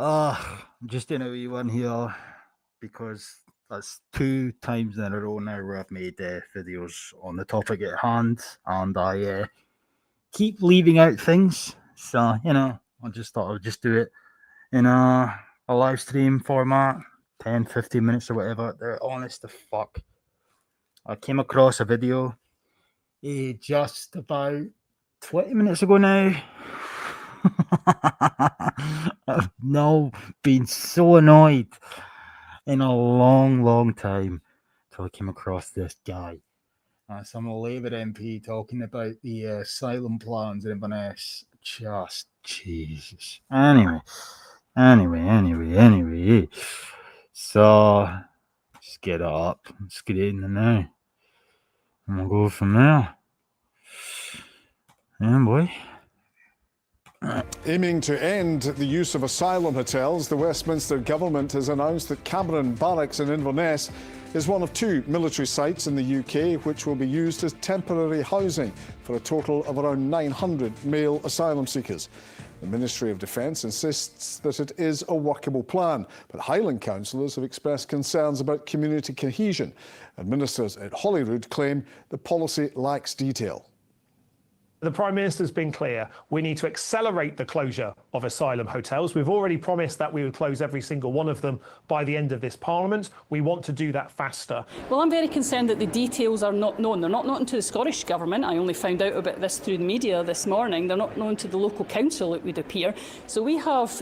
I'm just doing a wee one here because that's 2 times in a row now where I've made videos on the topic at hand, and I keep leaving out things. So, I just thought I would just do it in a live stream format, 10, 15 minutes or whatever. They're honest to fuck. I came across a video just about 20 minutes ago now. I've now been so annoyed in a long, long time till I came across this guy. Some Labour MP talking about the asylum plans in Inverness. Just Jesus. Anyway. So just get it up. Let's get it in there now. And we'll go from there. Yeah, boy. Aiming to end the use of asylum hotels, the Westminster government has announced that Cameron Barracks in Inverness is one of 2 military sites in the UK which will be used as temporary housing for a total of around 900 male asylum seekers. The Ministry of Defence insists that it is a workable plan, but Highland councillors have expressed concerns about community cohesion, and ministers at Holyrood claim the policy lacks detail. The Prime Minister's been clear. We need to accelerate the closure of asylum hotels. We've already promised that we would close every single one of them by the end of this Parliament. We want to do that faster. Well, I'm very concerned that the details are not known. They're not known to the Scottish Government. I only found out about this through the media this morning. They're not known to the local council, it would appear. So we have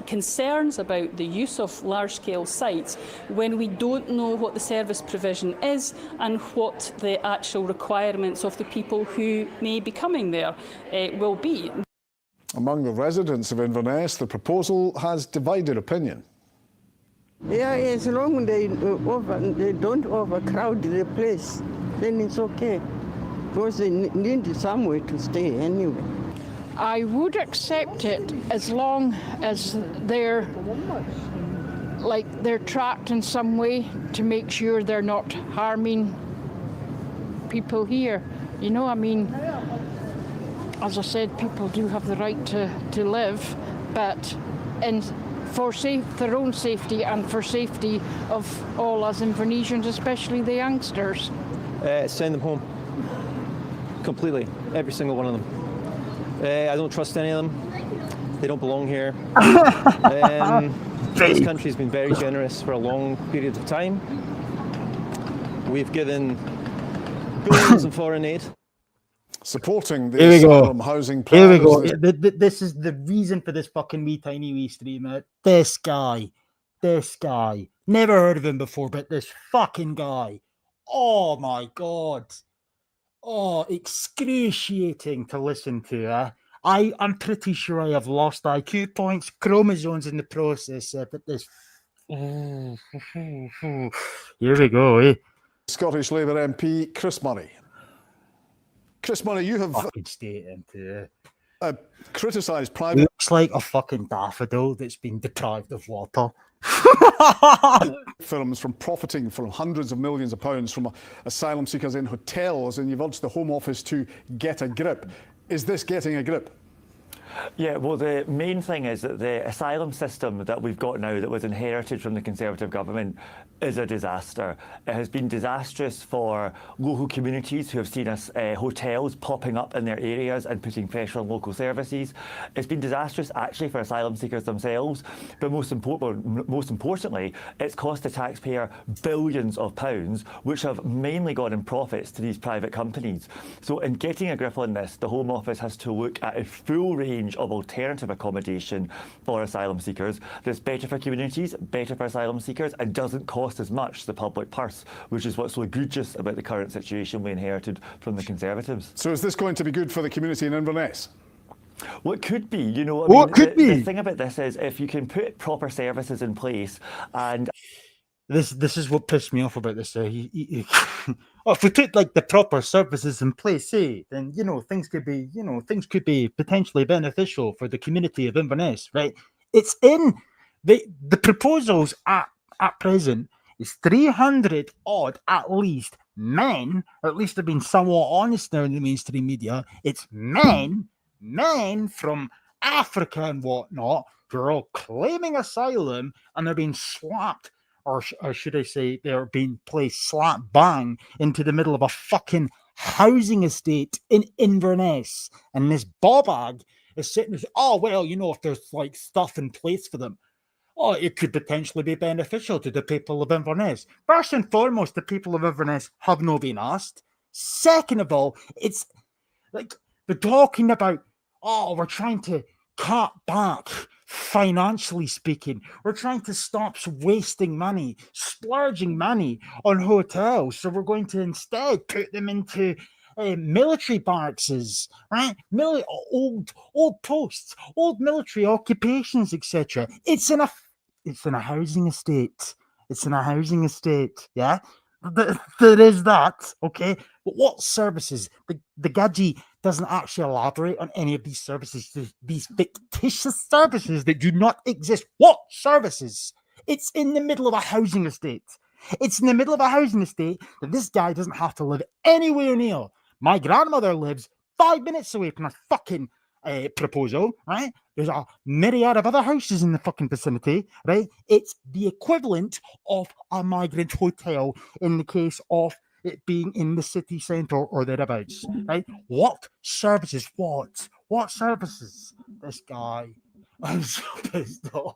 concerns about the use of large-scale sites when we don't know what the service provision is and what the actual requirements of the people who may be coming there will be. Among the residents of Inverness, the proposal has divided opinion. Yeah, as long as they don't overcrowd the place, then it's okay. Because they need somewhere to stay anyway. I would accept it as long as they're tracked in some way to make sure they're not harming people here. You know, I mean, as I said, people do have the right to live, but for their own safety and for safety of all us Invernessians, especially the youngsters. Send them home. Completely. Every single one of them. I don't trust any of them. They don't belong here. This country's been very generous for a long period of time. We've given billions in foreign aid. Supporting the asylum housing plan. Here we go. This is the reason for this fucking wee stream. This guy. Never heard of him before, but this fucking guy. Oh my God. Oh, excruciating to listen to. I'm pretty sure I have lost IQ points, chromosomes in the process, but this. Here we go. Scottish Labour MP Chris Murray. Chris Murray, you have fucking state into criticised private. Looks like a fucking daffodil that's been deprived of water. Firms from profiting from hundreds of millions of pounds from asylum seekers in hotels, and you've urged the Home Office to get a grip. Is this getting a grip? Yeah, well, the main thing is that the asylum system that we've got now that was inherited from the Conservative government is a disaster. It has been disastrous for local communities who have seen hotels popping up in their areas and putting pressure on local services. It's been disastrous actually for asylum seekers themselves, but most importantly, it's cost the taxpayer billions of pounds, which have mainly gone in profits to these private companies. So in getting a grip on this, the Home Office has to look at a full range of alternative accommodation for asylum seekers that's better for communities, better for asylum seekers, and doesn't cost as much to the public purse, which is what's so egregious about the current situation we inherited from the Conservatives. So is this going to be good for the community in Inverness? Well, it could be. You know, the thing about this is if you can put proper services in place and This is what pissed me off about this. If we put like the proper services in place, then things could be potentially beneficial for the community of Inverness, right? It's in the proposals at present is 300 odd at least men. Or at least they've been somewhat honest now in the mainstream media. It's men from Africa and whatnot who are all claiming asylum and they're being slapped, or should I say, they're being placed slap bang into the middle of a fucking housing estate in Inverness. And this bobag is sitting there, oh, well, you know, if there's like stuff in place for them, oh, it could potentially be beneficial to the people of Inverness. First and foremost, the people of Inverness have not been asked. Second of all, it's like they're talking about, oh, we're trying to cut back financially speaking. We're trying to stop wasting money, splurging money on hotels. So we're going to instead put them into military barracks, right? Old posts, old military occupations, etc. It's in a housing estate. It's in a housing estate. Yeah, there is that. Okay, but what services? The Gaji doesn't actually elaborate on any of these services. These fictitious services that do not exist. What services? It's in the middle of a housing estate. It's in the middle of a housing estate that this guy doesn't have to live anywhere near. My grandmother lives 5 minutes away from a fucking proposal, right? There's a myriad of other houses in the fucking vicinity, right? It's the equivalent of a migrant hotel in the case of it being in the city centre or thereabouts, right? What services? What services? This guy. I'm so pissed off.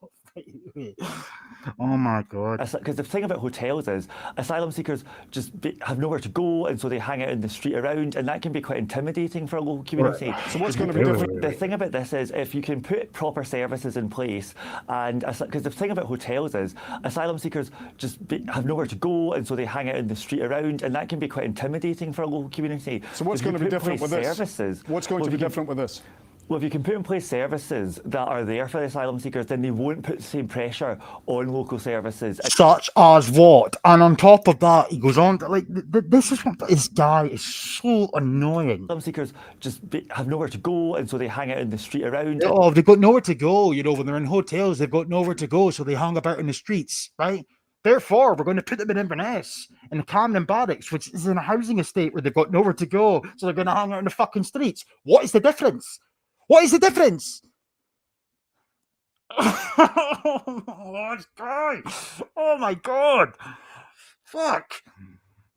Oh my god! Because the thing about hotels is asylum seekers just have nowhere to go, and so they hang out in the street around, and that can be quite intimidating for a local community. So what's going to be different? The thing about this is if you can put proper services in place, and because the thing about hotels is asylum seekers just have nowhere to go, and so they hang out in the street around, and that can be quite intimidating for a local community. So what's going to be different with this? What's going to be different with this? Well, if you can put in place services that are there for the asylum seekers, then they won't put the same pressure on local services. Such as what? And on top of that, he goes on to, like, this is what this guy is so annoying. Asylum seekers just have nowhere to go, and so they hang out in the street around. Oh, they've got nowhere to go. You know, when they're in hotels, they've got nowhere to go, so they hang about in the streets, right? Therefore, we're going to put them in Inverness, in the Camden Barracks, which is in a housing estate where they've got nowhere to go, so they're going to hang out in the fucking streets. What is the difference? What is the difference? Oh my god! Fuck!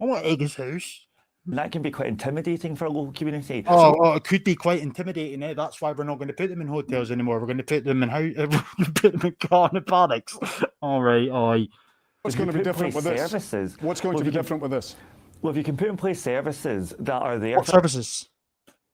I want to egg his house. And that can be quite intimidating for a local community. Oh, it could be quite intimidating. Eh? That's why we're not going to put them in hotels anymore. We're going to put them in Camden Barracks. All right, aye. What's going to be different with this? Services. What's going to be different with this? Well, if you can put in place services that are there. What services?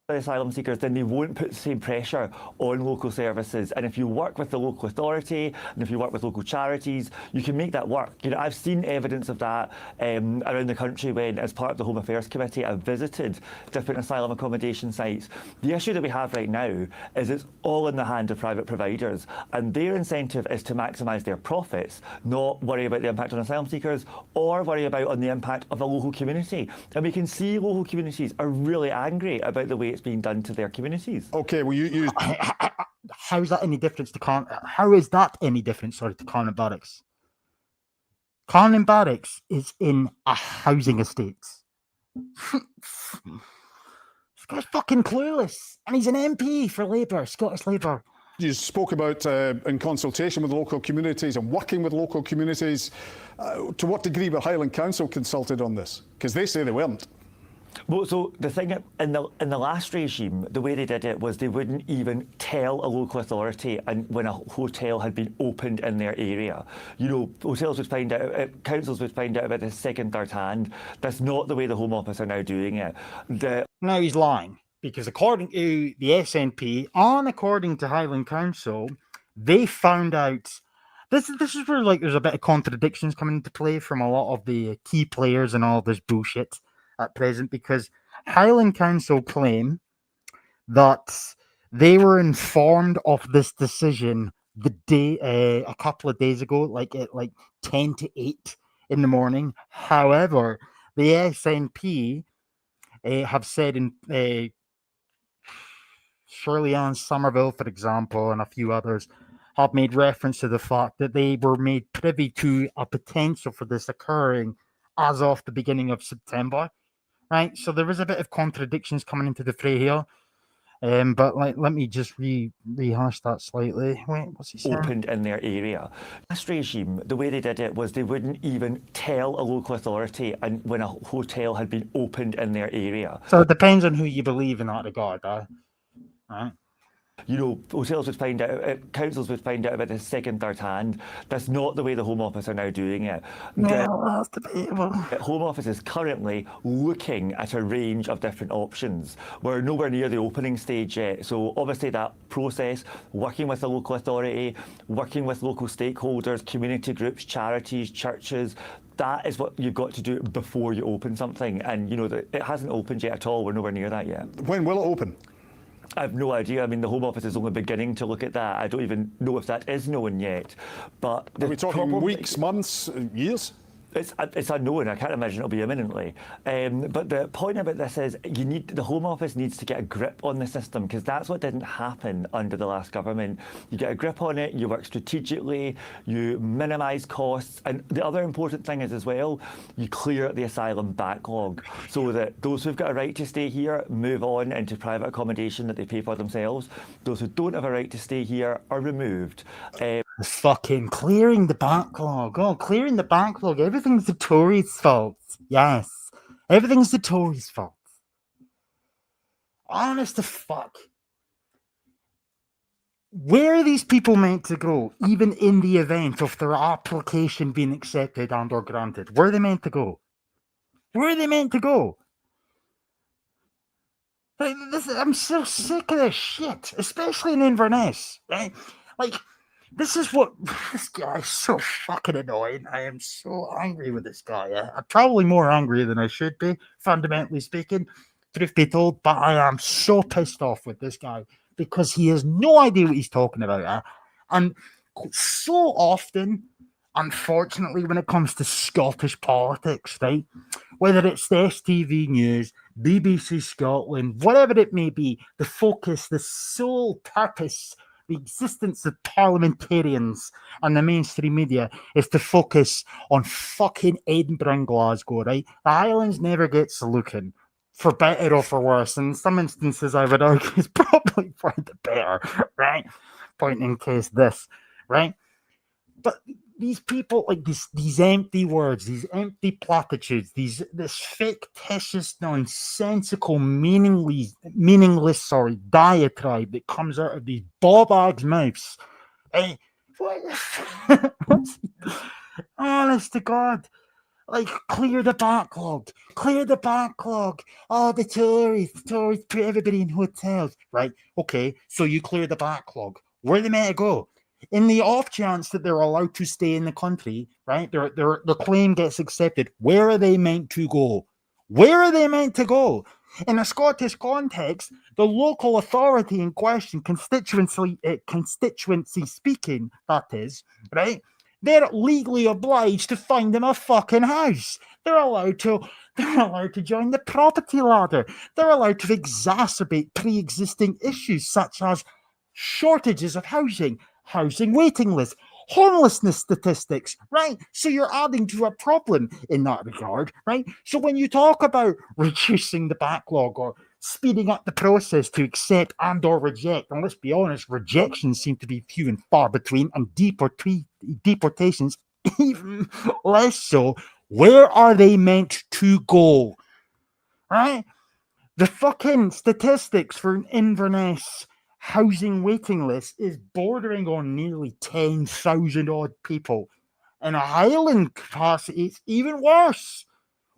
Asylum seekers, then they won't put the same pressure on local services. And if you work with the local authority and if you work with local charities, you can make that work. You know, I've seen evidence of that around the country when, as part of the Home Affairs Committee, I've visited different asylum accommodation sites. The issue that we have right now is it's all in the hand of private providers, and their incentive is to maximise their profits, not worry about the impact on asylum seekers or worry about on the impact of a local community. And we can see local communities are really angry about the way it's being done to their communities. Okay, well, you how is that any difference to How is that any different? Sorry, to Camden Barracks. Camden Barracks is in a housing estate. This guy's fucking clueless, and he's an MP for Labour, Scottish Labour. You spoke about in consultation with local communities and working with local communities. To what degree were Highland Council consulted on this? Because they say they weren't. Well, so the thing in the last regime, the way they did it was they wouldn't even tell a local authority and when a hotel had been opened in their area. You know, hotels would find out, councils would find out about this second, third hand. That's not the way the Home Office are now doing it. Now he's lying, because according to the SNP and according to Highland Council, they found out. This is where, like, there's a bit of contradictions coming into play from a lot of the key players and all this bullshit at present, because Highland Council claim that they were informed of this decision the day a couple of days ago, like at 10 to 8 in the morning. However, the SNP have said in Shirley Ann Somerville, for example, and a few others have made reference to the fact that they were made privy to a potential for this occurring as of the beginning of September. Right, so there is a bit of contradictions coming into the fray here. But let me just rehash that slightly. Wait, what's he saying? Opened in their area. This regime, the way they did it was they wouldn't even tell a local authority and when a hotel had been opened in their area. So it depends on who you believe in that regard, right? You know, hotels would find out, councils would find out about this second, third hand. That's not the way the Home Office are now doing it. No, that's debatable. The Home Office is currently looking at a range of different options. We're nowhere near the opening stage yet. So obviously that process, working with the local authority, working with local stakeholders, community groups, charities, churches, that is what you've got to do before you open something. And, you know, it hasn't opened yet at all. We're nowhere near that yet. When will it open? I have no idea. I mean, the Home Office is only beginning to look at that. I don't even know if that is known yet. But are we talking weeks, months, years? It's unknown. I can't imagine it'll be imminently. But the point about this is the Home Office needs to get a grip on the system, because that's what didn't happen under the last government. You get a grip on it, you work strategically, you minimise costs, and the other important thing is as well, you clear the asylum backlog so that those who've got a right to stay here move on into private accommodation that they pay for themselves. Those who don't have a right to stay here are removed. Fucking clearing the backlog. Oh, clearing the backlog. Everything's the Tories' fault. Yes. Everything's the Tories' fault. Honest to fuck. Where are these people meant to go, even in the event of their application being accepted and or granted? Where are they meant to go? Where are they meant to go? Like, I'm so sick of this shit, especially in Inverness, right? Like, this guy is so fucking annoying. I am so angry with this guy. I'm probably more angry than I should be, fundamentally speaking, truth be told, but I am so pissed off with this guy because he has no idea what he's talking about. And so often, unfortunately, when it comes to Scottish politics, right, whether it's the STV News, BBC Scotland, whatever it may be, the focus, the sole purpose, the existence of parliamentarians and the mainstream media is to focus on fucking Edinburgh and Glasgow, right? The Highlands never gets a look in, for better or for worse. In some instances, I would argue it's probably for the better, right? Point in case this, right? But these people, like these empty words, these empty platitudes, this fictitious, nonsensical, meaningless diatribe that comes out of these ball-bags' mouths. Hey, honest to God, like, clear the backlog. Oh, the Tories put everybody in hotels, right? Okay, so you clear the backlog. Where are they meant to go? In the off chance that they're allowed to stay in the country, right? Their claim gets accepted. Where are they meant to go? Where are they meant to go? In a Scottish context, the local authority in question, constituency speaking, that is, right? They're legally obliged to find them a fucking house. They're allowed to join the property ladder. They're allowed to exacerbate pre-existing issues such as shortages of housing waiting lists, homelessness statistics, right? So you're adding to a problem in that regard, right? So when you talk about reducing the backlog or speeding up the process to accept and or reject, and let's be honest, rejections seem to be few and far between, and deportations even less so, where are they meant to go, right? The fucking statistics for Inverness housing waiting list is bordering on nearly 10,000 odd people. In a Highland capacity, it's even worse.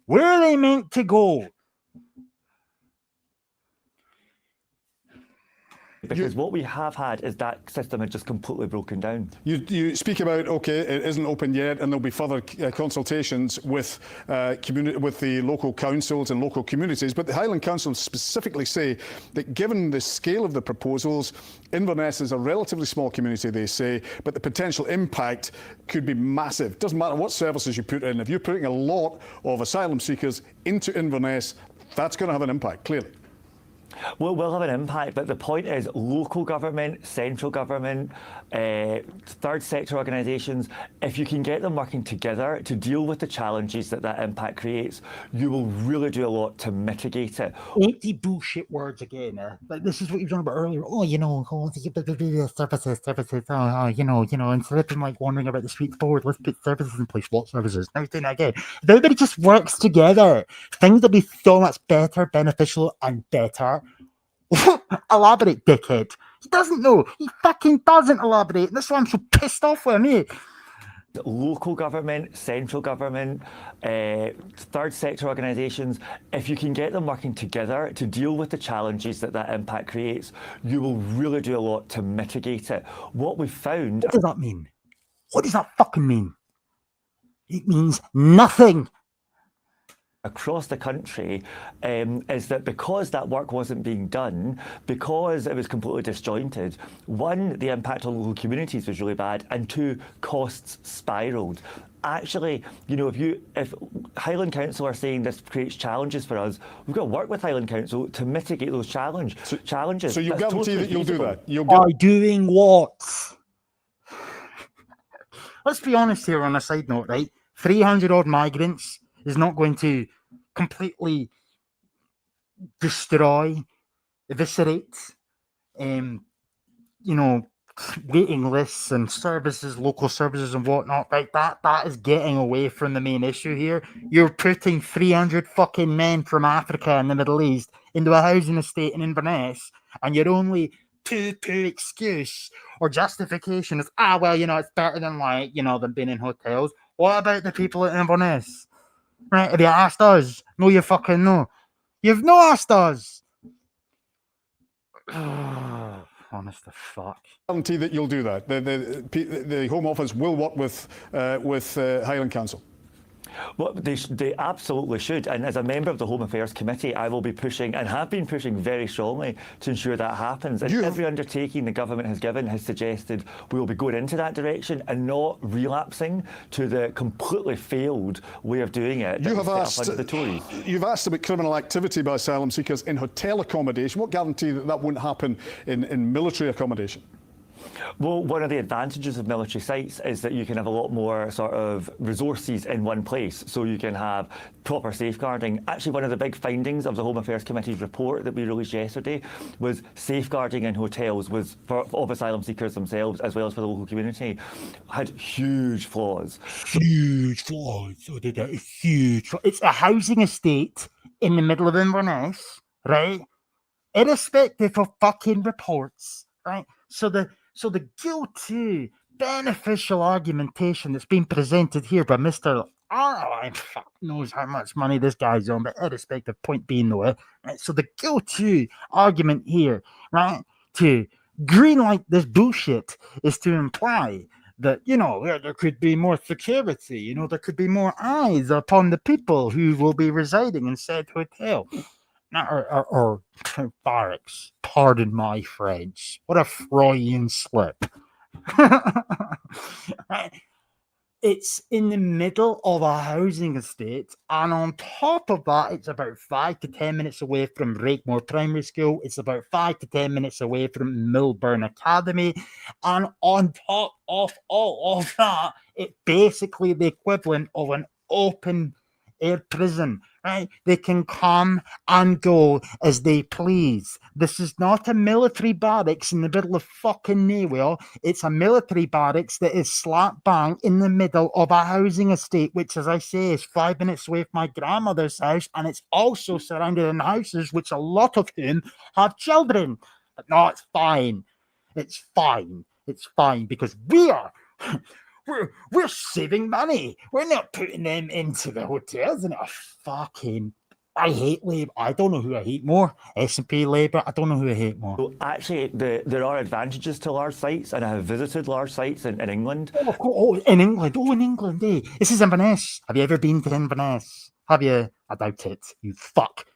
Where are they meant to go? Because what we have had is that system had just completely broken down. You speak about, okay, it isn't open yet, and there'll be further consultations with the local councils and local communities, but the Highland Council specifically say that given the scale of the proposals, Inverness is a relatively small community, they say, but the potential impact could be massive. Doesn't matter what services you put in. If you're putting a lot of asylum seekers into Inverness, that's going to have an impact, clearly. Well, will have an impact, but the point is local government, central government, third sector organisations, if you can get them working together to deal with the challenges that that impact creates, you will really do a lot to mitigate it. Empty bullshit words again. Like this is what you were talking about earlier. Oh, services. Instead of them like wandering about the streets forward, let's put services in place. What services? Now he's doing that again. If everybody just works together, things will be so much better, beneficial, and better. Elaborate, dickhead. He doesn't know. He fucking doesn't elaborate. That's why I'm so pissed off with him. Local government, central government, third sector organisations, if you can get them working together to deal with the challenges that that impact creates, you will really do a lot to mitigate it. What we've found... What does that mean? What does that fucking mean? It means nothing. Across the country is that because that work wasn't being done, because it was completely disjointed, one, the impact on local communities was really bad, and two, costs spiralled. Actually, if Highland Council are saying this creates challenges for us, we've got to work with Highland Council to mitigate those challenges. So you guarantee that you'll do that? By doing what? Let's be honest here on a side note, right? 300 odd migrants is not going to completely destroy, eviscerate, waiting lists and services, local services and whatnot, right? That is getting away from the main issue here. You're putting 300 fucking men from Africa and the Middle East into a housing estate in Inverness, and your only poo-poo excuse or justification is, it's better than them being in hotels. What about the people at Inverness? Right, have you asked us? No, you fucking know. You've not asked us. Honest to fuck. Guarantee that you'll do that. The Home Office will work with Highland Council. Well, they absolutely should. And as a member of the Home Affairs Committee, I will be pushing and have been pushing very strongly to ensure that happens. And every undertaking the government has given has suggested we will be going into that direction and not relapsing to the completely failed way of doing it. You've asked about criminal activity by asylum seekers in hotel accommodation. What guarantee that that won't happen in military accommodation? Well, one of the advantages of military sites is that you can have a lot more sort of resources in one place, so you can have proper safeguarding. Actually, one of the big findings of the Home Affairs Committee's report that we released yesterday was safeguarding in hotels of asylum seekers themselves as well as for the local community had huge flaws. Huge flaws. So did it. Huge. It's a housing estate in the middle of Inverness, right? Irrespective of fucking reports, right? So the guilty, beneficial argumentation that's being presented here by Mr. Fuck knows how much money this guy's on, but irrespective, point being though, right? So the guilty argument here, right, to greenlight this bullshit is to imply that, there could be more security, there could be more eyes upon the people who will be residing in said hotel. Or barracks. Pardon my French. What a Freudian slip. It's in the middle of a housing estate, and on top of that, it's about 5 to 10 minutes away from Rakemore Primary School. It's about 5 to 10 minutes away from Milburn Academy, and on top of all of that, it's basically the equivalent of an open air prison, right? They can come and go as they please. This is not a military barracks in the middle of fucking nowhere. It's a military barracks that is slap bang in the middle of a housing estate, which, as I say, is 5 minutes away from my grandmother's house, and it's also surrounded in houses which a lot of whom have children. But no, it's fine. It's fine. It's fine because we're saving money. We're not putting them into the hotels. And I hate Labour. I don't know who I hate more. SNP, Labour. I don't know who I hate more. So actually, there are advantages to large sites, and I have visited large sites in England. In England. This is Inverness. Have you ever been to Inverness? Have you? I doubt it. You fuck.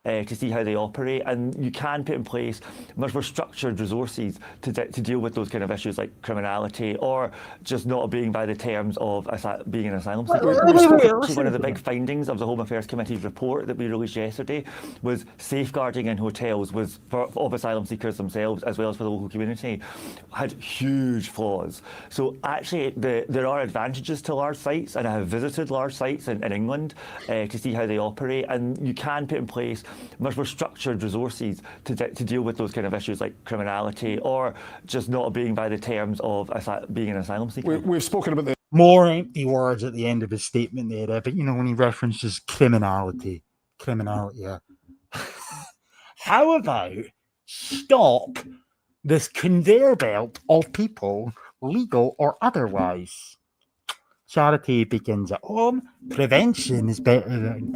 to see how they operate, and you can put in place much more structured resources to deal with those kind of issues like criminality or just not obeying by the terms of being an asylum seeker. Actually, one of the big findings of the Home Affairs Committee's report that we released yesterday was safeguarding in hotels of asylum seekers themselves as well as for the local community had huge flaws. So actually there are advantages to large sites, and I have visited large sites in England to see how they operate, and you can put in place much more structured resources to deal with those kind of issues like criminality or just not obeying by the terms of being an asylum seeker. We've spoken about the more empty words at the end of his statement there, but you know, when he references criminality, yeah. How about stop this conveyor belt of people, legal or otherwise? Charity begins at home. Prevention is better than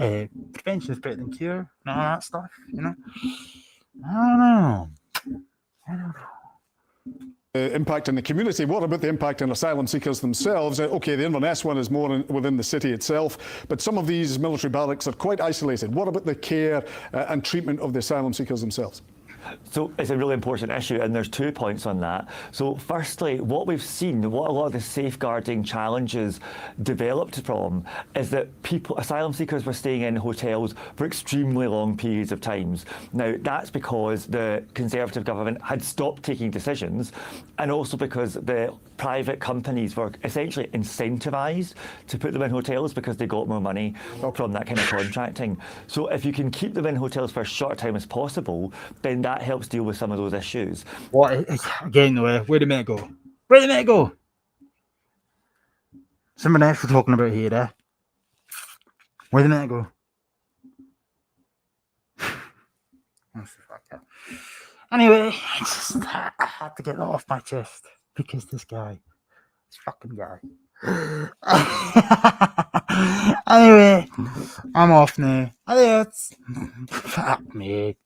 cure. And all that stuff, you know. I don't know. impact in the community. What about the impact on asylum seekers themselves? Okay, the Inverness one is more within the city itself, but some of these military barracks are quite isolated. What about the care and treatment of the asylum seekers themselves? So it's a really important issue, and there's 2 points on that. So firstly, what we've seen, what a lot of the safeguarding challenges developed from is that asylum seekers were staying in hotels for extremely long periods of times. Now, that's because the Conservative government had stopped taking decisions, and also because the private companies were essentially incentivised to put them in hotels because they got more money from that kind of contracting. So if you can keep them in hotels for as short a time as possible, then that helps deal with some of those issues. What again? Where did it go? Where did it go? Someone else we're talking about here. Where did it go? Anyway, I had to get that off my chest because this fucking guy. Anyway, I'm off now. Adios. Fuck me.